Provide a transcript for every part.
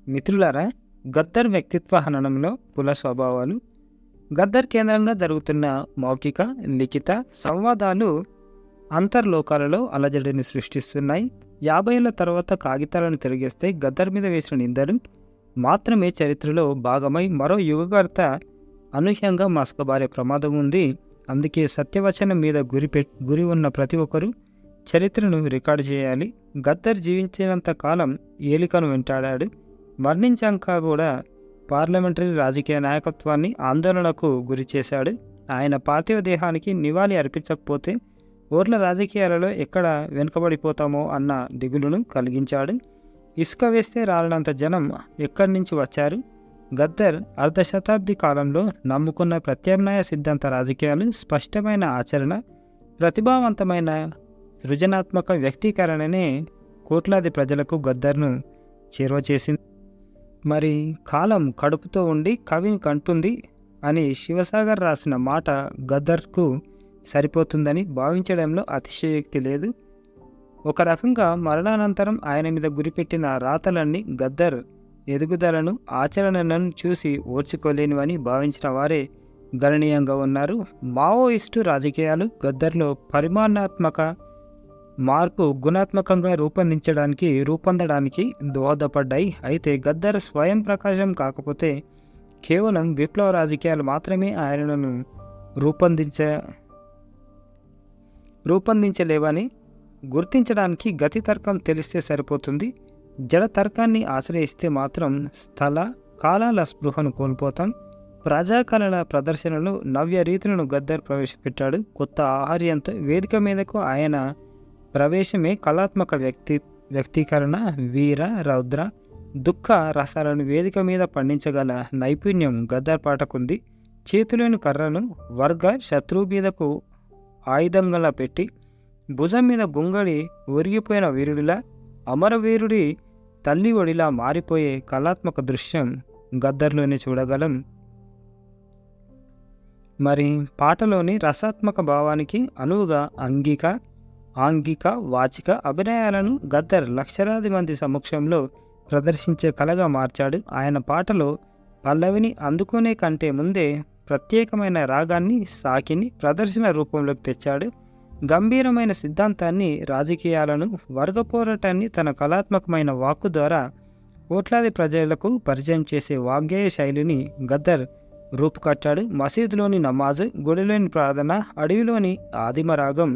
మిత్రులారా, గద్దర్ వ్యక్తిత్వ హననంలో కుల స్వభావాలు. గద్దర్ కేంద్రంగా జరుగుతున్న మౌఖిక, లిఖిత సంవాదాలు అంతర్లోకాలలో అలజడిని సృష్టిస్తున్నాయి. 50 ఏళ్ల తర్వాత కాగితాలను తిరిగేస్తే గద్దర్ మీద వేసిన నిందలు మాత్రమే చరిత్రలో భాగమై మరో యుగకర్త అనూహ్యంగా మసకబారే ప్రమాదం ఉంది. అందుకే సత్యవచనం మీద గురి ఉన్న ప్రతి ఒక్కరూ చరిత్రను రికార్డు చేయాలి. గద్దర్ జీవించినంత కాలం ఏలికను వెంటాడాడు. మరణించాక కూడా పార్లమెంటరీ రాజకీయ నాయకత్వాన్ని ఆందోళనకు గురి చేశాడు. ఆయన పార్థివ దేహానికి నివాళి అర్పించకపోతే ఊర్ల రాజకీయాలలో ఎక్కడ వెనుకబడిపోతామో అన్న దిగులును కలిగించాడు. ఇసుక వేస్తే రాలనంత జనం ఎక్కడి నుంచి వచ్చారు? గద్దర్ అర్ధశతాబ్ది కాలంలో నమ్ముకున్న ప్రత్యామ్నాయ సిద్ధాంత రాజకీయాలు, స్పష్టమైన ఆచరణ, ప్రతిభావంతమైన సృజనాత్మక వ్యక్తీకరణనే కోట్లాది ప్రజలకు గద్దర్ను చేరువ చేసింది. మరి కాలం కడుపుతో ఉండి కవిని కంటుంది అని శివసాగర్ రాసిన మాట గద్దర్కు సరిపోతుందని భావించడంలో అతిశయోక్తి లేదు. ఒక రకంగా మరణానంతరం ఆయన మీద గురిపెట్టిన రాతలన్నీ గద్దర్ ఎదుగుదలను, ఆచరణలను చూసి ఓర్చుకోలేనివని భావించిన వారే గణనీయంగా ఉన్నారు. మావోయిస్టు రాజకీయాలు గద్దర్లో పరిమాణాత్మక మార్పు గుణాత్మకంగా రూపొందడానికి దోహదపడ్డాయి. అయితే గద్దర్ స్వయం ప్రకాశం కాకపోతే కేవలం విప్లవ రాజకీయాలు మాత్రమే ఆయనను రూపొందించలేవని గుర్తించడానికి గతి తర్కం తెలిస్తే సరిపోతుంది. జడ తర్కాన్ని ఆశ్రయిస్తే మాత్రం స్థల కాలాల స్పృహను కోల్పోతాం. ప్రజాకళల ప్రదర్శనలో నవ్య రీతులను గద్దర్ ప్రవేశపెట్టాడు. కొత్త ఆహార్యంతో వేదిక మీదకు ఆయన ప్రవేశమే కళాత్మక వ్యక్తీకరణ. వీర, రౌద్ర, దుఃఖ రసాలను వేదిక మీద పండించగల నైపుణ్యం గద్దర్ పాటకుంది. చేతిలోని కర్రను వర్గ శత్రువు మీదకు ఆయుధంగా పెట్టి భుజం మీద గుంగడి ఒరిగిపోయిన వీరుడిలా, అమరవీరుడి తల్లి ఒడిలా మారిపోయే కళాత్మక దృశ్యం గద్దర్లోనే చూడగలం. మరి పాటలోని రసాత్మక భావానికి అనువుగా ఆంగిక, వాచిక అభినయాలను గద్దర్ లక్షలాది మంది సమక్షంలో ప్రదర్శించే కళగా మార్చాడు. ఆయన పాటలో పల్లవిని అందుకునే కంటే ముందే ప్రత్యేకమైన రాగాన్ని, సాకిని ప్రదర్శన రూపంలోకి తెచ్చాడు. గంభీరమైన సిద్ధాంతాన్ని, రాజకీయాలను, వర్గ పోరాటాన్ని తన కళాత్మకమైన వాక్కు ద్వారా కోట్లాది ప్రజలకు పరిచయం చేసే వాగ్గేయ శైలిని గద్దర్ రూపుకట్టాడు. మసీదులోని నమాజు, గుడిలోని ప్రార్థన, అడవిలోని ఆదిమ రాగం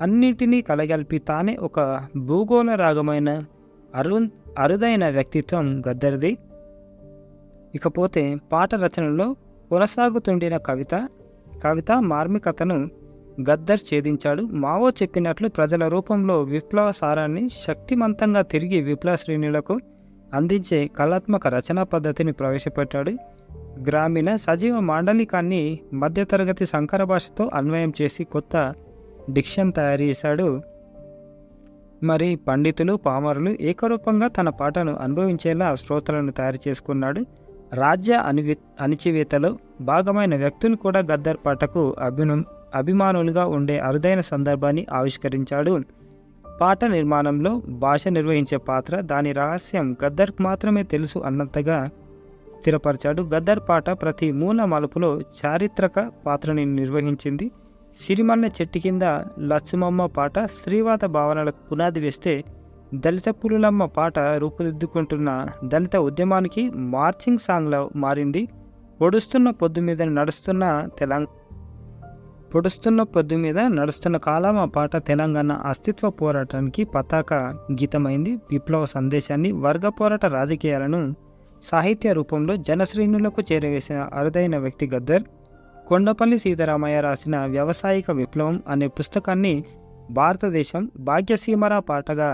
అన్నింటినీ కలగలిపి తానే ఒక భూగోళ రాగమైన అరుదైన వ్యక్తిత్వం గద్దర్ది. ఇకపోతే పాట రచనలో కొనసాగుతుండిన కవిత మార్మికతను గద్దర్ ఛేదించాడు. మావో చెప్పినట్లు ప్రజల రూపంలో విప్లవ సారాన్ని శక్తిమంతంగా తిరిగి విప్లవ శ్రేణులకు అందించే కళాత్మక రచనా పద్ధతిని ప్రవేశపెట్టాడు. గ్రామీణ సజీవ మాండలికాన్ని మధ్యతరగతి సంకర భాషతో అన్వయం చేసి కొత్త డిక్షన్ తయారు చేశాడు. మరి పండితులు, పామరులు ఏకరూపంగా తన పాటను అనుభవించేలా శ్రోతలను తయారు చేసుకున్నాడు. రాజ్య అణిచివేతలో భాగమైన వ్యక్తులు కూడా గద్దర్ పాటకు అభిమానులుగా ఉండే అరుదైన సందర్భాన్ని ఆవిష్కరించాడు. పాట నిర్మాణంలో భాష నిర్వహించే పాత్ర, దాని రహస్యం గద్దర్కు మాత్రమే తెలుసు అన్నంతగా స్థిరపరిచాడు. గద్దర్ పాట ప్రతి మూల మలుపులో చారిత్రక పాత్రని నిర్వహించింది. సిరిమల్ల చెట్టు కింద లచ్చుమమ్మ పాట స్త్రీవాద భావనలకు పునాది వేస్తే, దళిత పులులమ్మ పాట రూపుదిద్దుకుంటున్న దళిత ఉద్యమానికి మార్చింగ్ సాంగ్లో మారింది. పొడుస్తున్న పొద్దు మీద నడుస్తున్న కాలం ఆ పాట తెలంగాణ అస్తిత్వ పోరాటానికి పతాక గీతమైంది. విప్లవ సందేశాన్ని, వర్గ పోరాట రాజకీయాలను సాహిత్య రూపంలో జనశ్రేణులకు చేరవేసిన అరుదైన వ్యక్తి గద్దర్. కొండపల్లి సీతారామయ్య రాసిన వ్యవసాయిక విప్లవం అనే పుస్తకాన్ని భారతదేశం భాగ్యసీమరా పాటగా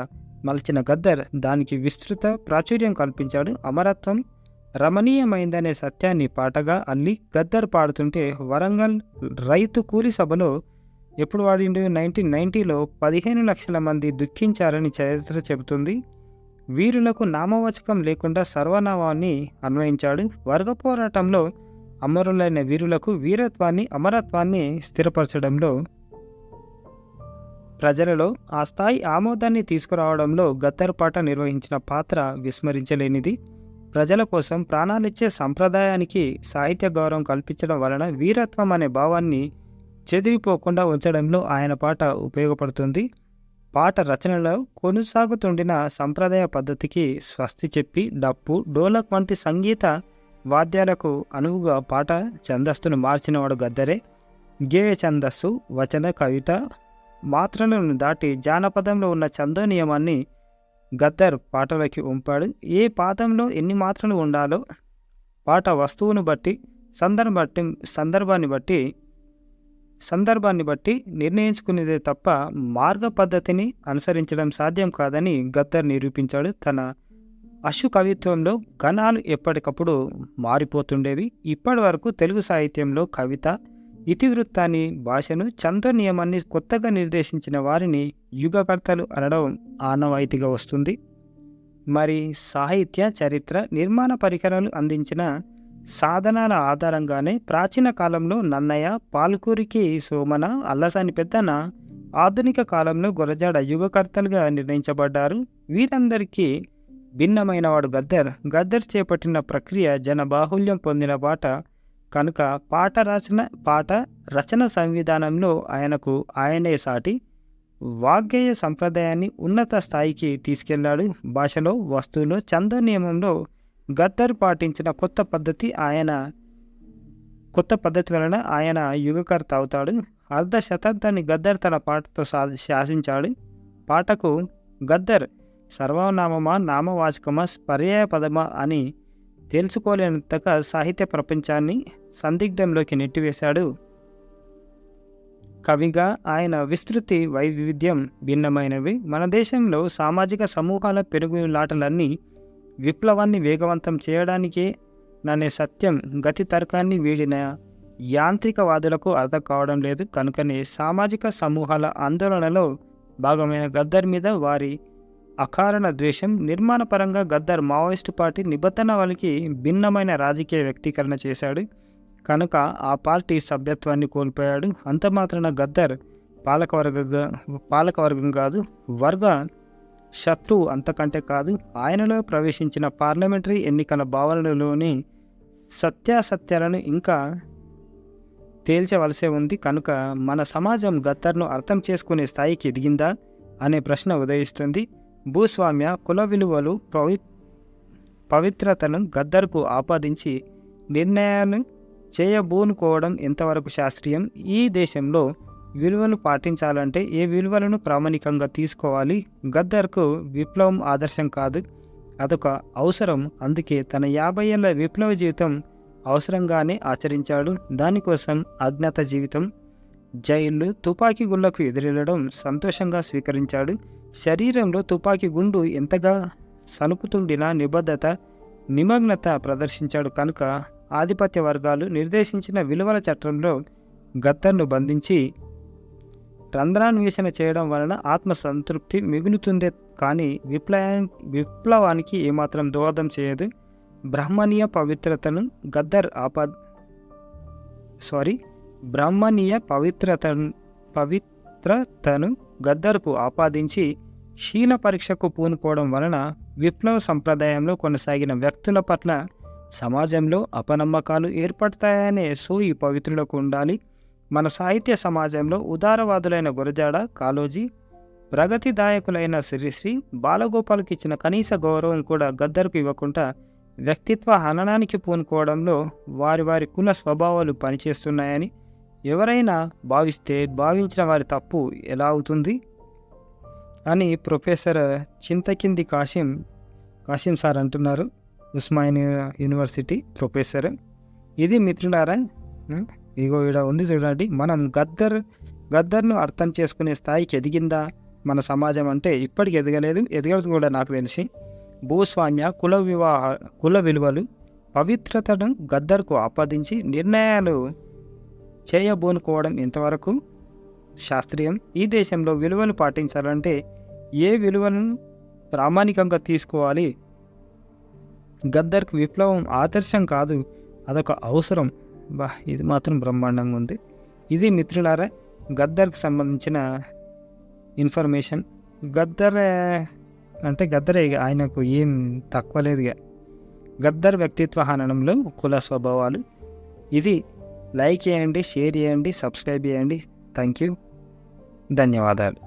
మలచిన గద్దర్ దానికి విస్తృత ప్రాచుర్యం కల్పించాడు. అమరత్వం రమణీయమైందనే సత్యాన్ని పాటగా అల్లి గద్దర్ పాడుతుంటే వరంగల్ రైతు కూలి సభలో ఎప్పుడు వాడిండు 1990లో 15 లక్షల మంది దుఃఖించారని చరిత్ర చెబుతుంది. వీరులకు నామవాచకం లేకుండా సర్వనామాన్ని అన్వయించాడు. వర్గ పోరాటంలో అమరులైన వీరులకు వీరత్వాన్ని, అమరత్వాన్ని స్థిరపరచడంలో, ప్రజలలో ఆ స్థాయి ఆమోదాన్ని తీసుకురావడంలో గద్దర్ పాట నిర్వహించిన పాత్ర విస్మరించలేనిది. ప్రజల కోసం ప్రాణాలిచ్చే సంప్రదాయానికి సాహిత్య గౌరవం కల్పించడం వలన వీరత్వం అనే భావాన్ని చెదిరిపోకుండా ఉంచడంలో ఆయన పాట ఉపయోగపడుతుంది. పాట రచనలో కొనసాగుతుండిన సంప్రదాయ పద్ధతికి స్వస్తి చెప్పి డప్పు, డోలక్ వంటి సంగీత వాద్యాలకు అనువుగా పాట ఛందస్సును మార్చినవాడు గద్దరే. గేయ ఛందస్సు, వచన, కవిత మాత్రలను దాటి జానపదంలో ఉన్న ఛందో నియమాన్ని గద్దర్ పాటలోకి ఉంపాడు. ఏ పాదంలో ఎన్ని మాత్రలు ఉండాలో పాట వస్తువును బట్టి సందర్భాన్ని బట్టి నిర్ణయించుకునేదే తప్ప మార్గ పద్ధతిని అనుసరించడం సాధ్యం కాదని గద్దర్ నిరూపించాడు. తన అశు కవిత్వంలో గణాలు ఎప్పటికప్పుడు మారిపోతుండేవి. ఇప్పటి వరకు తెలుగు సాహిత్యంలో కవిత, ఇతివృత్తాన్ని, భాషను, ఛందో నియమాన్ని కొత్తగా నిర్దేశించిన వారిని యుగకర్తలు అనడం ఆనవాయితీగా వస్తుంది. మరి సాహిత్య, చరిత్ర, నిర్మాణ పరికరాలు అందించిన సాధనాల ఆధారంగానే ప్రాచీన కాలంలో నన్నయ్య, పాల్కూరికి సోమన, అల్లసాని పెద్దన, ఆధునిక కాలంలో గురజాడ యుగకర్తలుగా నిర్ణయించబడ్డారు. వీరందరికీ భిన్నమైనవాడు గద్దర్. గద్దర్ చేపట్టిన ప్రక్రియ జనబాహుల్యం పొందిన పాట కనుక పాట రచన సంవిధానంలో ఆయనే సాటి. వాగ్గేయ సంప్రదాయాన్ని ఉన్నత స్థాయికి తీసుకెళ్లాడు. భాషలో, వస్తువులో, ఛందో నియమంలో గద్దర్ పాటించిన కొత్త పద్ధతి వలన ఆయన యుగకర్త అవుతాడు. అర్ధ శతాబ్దాన్ని గద్దర్ తన పాటతో శాసించాడు. పాటకు గద్దర్ సర్వనామమా, నామవాచకమా, పర్యాయ పదమా అని తెలుసుకోలేనంతగా సాహిత్య ప్రపంచాన్ని సందిగ్ధంలోకి నెట్టివేశాడు. కవిగా ఆయన విస్తృతి, వైవిధ్యం భిన్నమైనవి. మన దేశంలో సామాజిక సమూహాల పెరుగులాటలన్నీ విప్లవాన్ని వేగవంతం చేయడానికే ననే సత్యం గతి తర్కాన్ని వీడిన యాంత్రికవాదులకు అర్థం కావడం లేదు. కనుకనే సామాజిక సమూహాల ఆందోళనలో భాగమైన గద్దర్ మీద వారి అకారణ ద్వేషం. నిర్మాణపరంగా గద్దర్ మావోయిస్టు పార్టీ నిబంధనలకి భిన్నమైన రాజకీయ వ్యక్తీకరణ చేశాడు కనుక ఆ పార్టీ సభ్యత్వాన్ని కోల్పోయాడు. అంత మాత్రాన గద్దర్ పాలకవర్గం కాదు, వర్గ శత్రువు అంతకంటే కాదు. ఆయనలో ప్రవేశించిన పార్లమెంటరీ ఎన్నికల భావనలోని సత్యాసత్యాలను ఇంకా తేల్చవలసే ఉంది. కనుక మన సమాజం గద్దర్ను అర్థం చేసుకునే స్థాయికి ఎదిగిందా అనే ప్రశ్న ఉదయిస్తుంది. భూస్వామ్య, కుల విలువలు, పవిత్రతను గద్దర్కు ఆపాదించి నిర్ణయాలు చేయబూనుకోవడం ఎంతవరకు శాస్త్రీయం? ఈ దేశంలో విలువలు పాటించాలంటే ఏ విలువలను ప్రామాణికంగా తీసుకోవాలి? గద్దర్కు విప్లవం ఆదర్శం కాదు, అదొక అవసరం. అందుకే తన 50 ఏళ్ల విప్లవ జీవితం అవసరంగానే ఆచరించాడు. దానికోసం అజ్ఞాత జీవితం, జైళ్ళు, తుపాకీ గుళ్లకు ఎదురెళ్లడం సంతోషంగా స్వీకరించాడు. శరీరంలో తుపాకీ గుండు ఎంతగా సనుపుతుండినా నిబద్ధత, నిమగ్నత ప్రదర్శించాడు. కనుక ఆధిపత్య వర్గాలు నిర్దేశించిన విలువల చట్టంలో గద్దర్ను బంధించి రంధ్రాన్వేషణ చేయడం వలన ఆత్మసంతృప్తి మిగులుతుందే కానీ విప్లవానికి ఏమాత్రం దోహదం చేయదు. బ్రాహ్మణీయ పవిత్రతను గద్దర్కు ఆపాదించి శీల పరీక్షకు పూనుకోవడం వలన విప్లవ సంప్రదాయంలో కొనసాగిన వ్యక్తుల పట్ల సమాజంలో అపనమ్మకాలు ఏర్పడతాయనే సోయి పవిత్రులకు ఉండాలి. మన సాహిత్య సమాజంలో ఉదారవాదులైన గురజాడ, కాళోజీ, ప్రగతిదాయకులైన శ్రీశ్రీ, బాలగోపాల్కి ఇచ్చిన కనీస గౌరవం కూడా గద్దర్కు ఇవ్వకుండా వ్యక్తిత్వ హననానికి పూనుకోవడంలో వారి వారి కుల స్వభావాలు పనిచేస్తున్నాయని ఎవరైనా భావించిన వారి తప్పు ఎలా అవుతుంది అని ప్రొఫెసర్ చింతకింది కాశీం సార్ అంటున్నారు. Osmania university professor. ఇది మిత్రులారా, ఇగో ఇక్కడ ఉంది చూడండి. మనం గద్దర్ను అర్థం చేసుకునే స్థాయికి ఎదిగిందా మన సమాజం అంటే ఇప్పటికి ఎదగలేదు. ఎదగదు కూడా నాకు తెలిసి. భూస్వామ్య, కుల విలువలు, పవిత్రతను గద్దర్కు ఆపాదించి నిర్ణయాలు చేయబోనుకోవడం ఎంతవరకు శాస్త్రీయం? ఈ దేశంలో విలువలు పాటించాలంటే ఏ విలువలను ప్రామాణికంగా తీసుకోవాలి? గద్దర్కు విప్లవం ఆదర్శం కాదు, అదొక అవసరం. ఇది మాత్రం బ్రహ్మాండంగా ఉంది. ఇది మిత్రులారా గద్దర్కి సంబంధించిన ఇన్ఫర్మేషన్. గద్దరే ఆయనకు ఏం తక్కువ లేదుగా. గద్దర్ వ్యక్తిత్వ హననంలో కుల స్వభావాలు. ఇది లైక్ చేయండి, షేర్ చేయండి, సబ్స్క్రైబ్ చేయండి. Thank you. ధన్యవాదాలు.